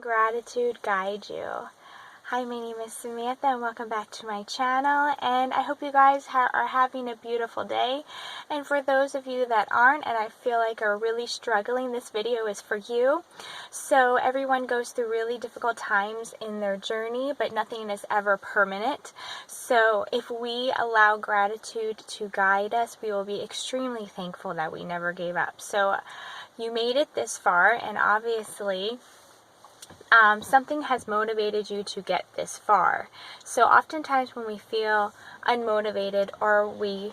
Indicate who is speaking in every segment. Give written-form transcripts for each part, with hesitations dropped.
Speaker 1: gratitude guide you. Hi, my name is Samantha and welcome back to my channel, and I hope you guys are having a beautiful day. And for those of you that aren't and I feel like are really struggling, this video is for you. So everyone goes through really difficult times in their journey, but nothing is ever permanent. So if we allow gratitude to guide us, we will be extremely thankful that we never gave up. So you made it this far, and obviously something has motivated you to get this far. So oftentimes when we feel unmotivated or we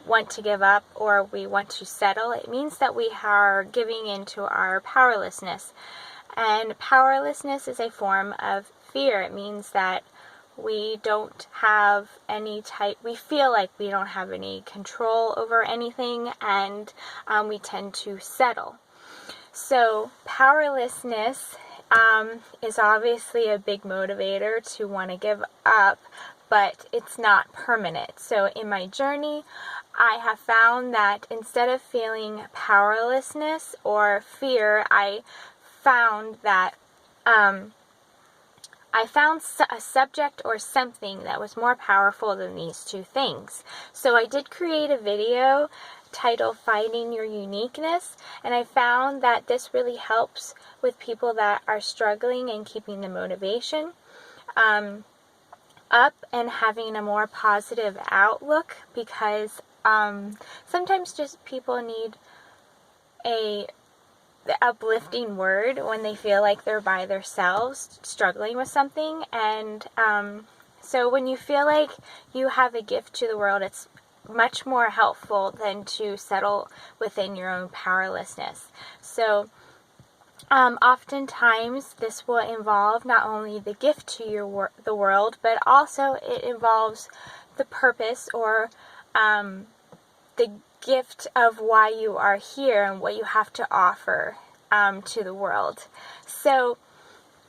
Speaker 1: want to give up or we want to settle, it means that we are giving into our powerlessness. And powerlessness is a form of fear. It means that we don't have we feel like we don't have any control over anything, and we tend to settle. So powerlessness is obviously a big motivator to want to give up, but it's not permanent. So in my journey, I have found that instead of feeling powerlessness or fear, I found that a subject or something that was more powerful than these two things. So I did create a video titled Finding Your Uniqueness, and I found that this really helps with people that are struggling and keeping the motivation up and having a more positive outlook, because sometimes just people need the uplifting word when they feel like they're by themselves struggling with something. And so when you feel like you have a gift to the world, it's much more helpful than to settle within your own powerlessness. So oftentimes this will involve not only the gift to the world, but also it involves the purpose or the gift of why you are here and what you have to offer to the world. So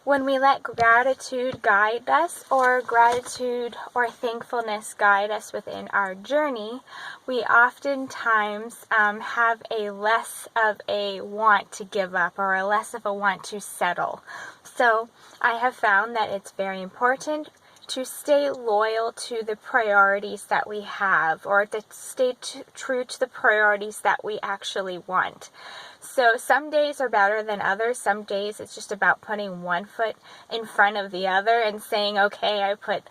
Speaker 1: when we let gratitude guide us, or gratitude or thankfulness guide us within our journey, we oftentimes have a less of a want to give up or a less of a want to settle. So I have found that it's very important to stay loyal to the priorities that we have, or to stay true to the priorities that we actually want. So some days are better than others. Some days it's just about putting one foot in front of the other and saying, okay, I put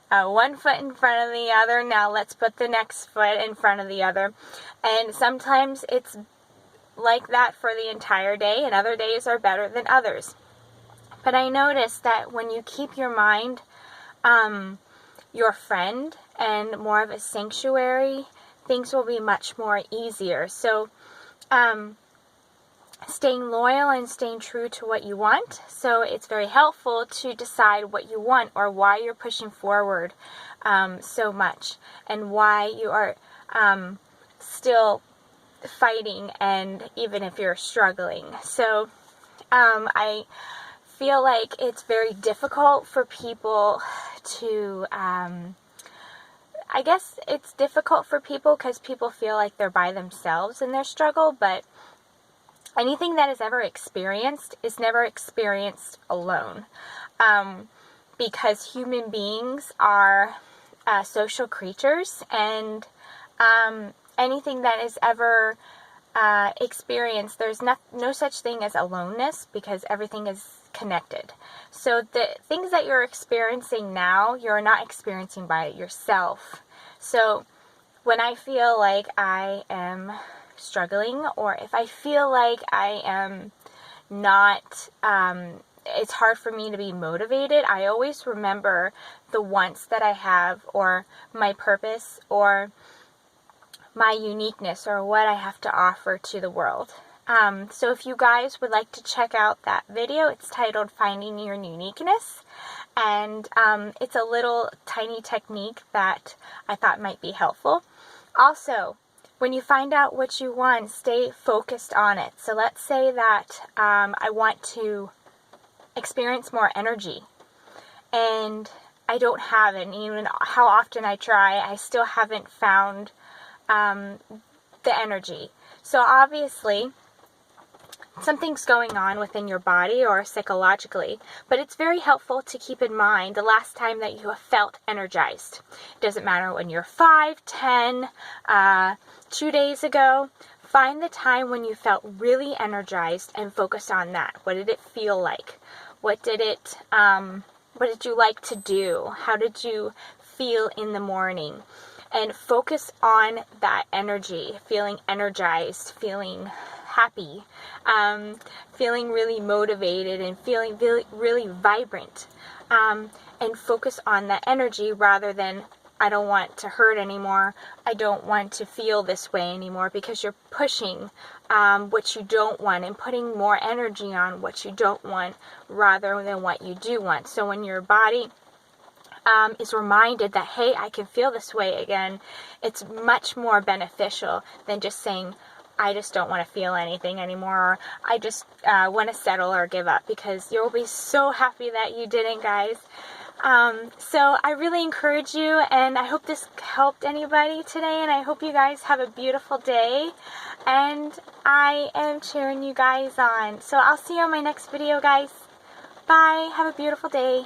Speaker 1: one foot in front of the other, now let's put the next foot in front of the other. And sometimes it's like that for the entire day, and other days are better than others. But I noticed that when you keep your mind your friend and more of a sanctuary, things will be much more easier. So staying loyal and staying true to what you want. So it's very helpful to decide what you want or why you're pushing forward so much, and why you are still fighting, and even if you're struggling. So I feel like it's very difficult for people to I guess it's difficult for people because people feel like they're by themselves in their struggle, but anything that is ever experienced is never experienced alone, because human beings are social creatures, and anything that is ever experienced, there's no such thing as aloneness, because everything is connected. So the things that you're experiencing now, you're not experiencing by yourself. So when I feel like I am struggling, or if I feel like I am not, it's hard for me to be motivated, I always remember the wants that I have, or my purpose, or my uniqueness, or what I have to offer to the world. So if you guys would like to check out that video, it's titled Finding Your Uniqueness, and it's a little tiny technique that I thought might be helpful. Also, when you find out what you want, stay focused on it. So let's say that I want to experience more energy, and I don't have it, and even how often I try, I still haven't found the energy. So obviously, something's going on within your body or psychologically, but it's very helpful to keep in mind the last time that you have felt energized. It doesn't matter when you're 5, 10, 2 days ago. Find the time when you felt really energized and focus on that. What did it feel like? What did you like to do? How did you feel in the morning? And focus on that energy, feeling energized, feeling happy, feeling really motivated, and feeling really, really vibrant. And focus on that energy rather than, I don't want to hurt anymore, I don't want to feel this way anymore, because you're pushing what you don't want and putting more energy on what you don't want rather than what you do want. So when your body is reminded that, hey, I can feel this way again, it's much more beneficial than just saying, I just don't want to feel anything anymore, or I just want to settle or give up, because you'll be so happy that you didn't, guys. So I really encourage you, and I hope this helped anybody today, and I hope you guys have a beautiful day, and I am cheering you guys on. So I'll see you on my next video, guys. Bye. Have a beautiful day.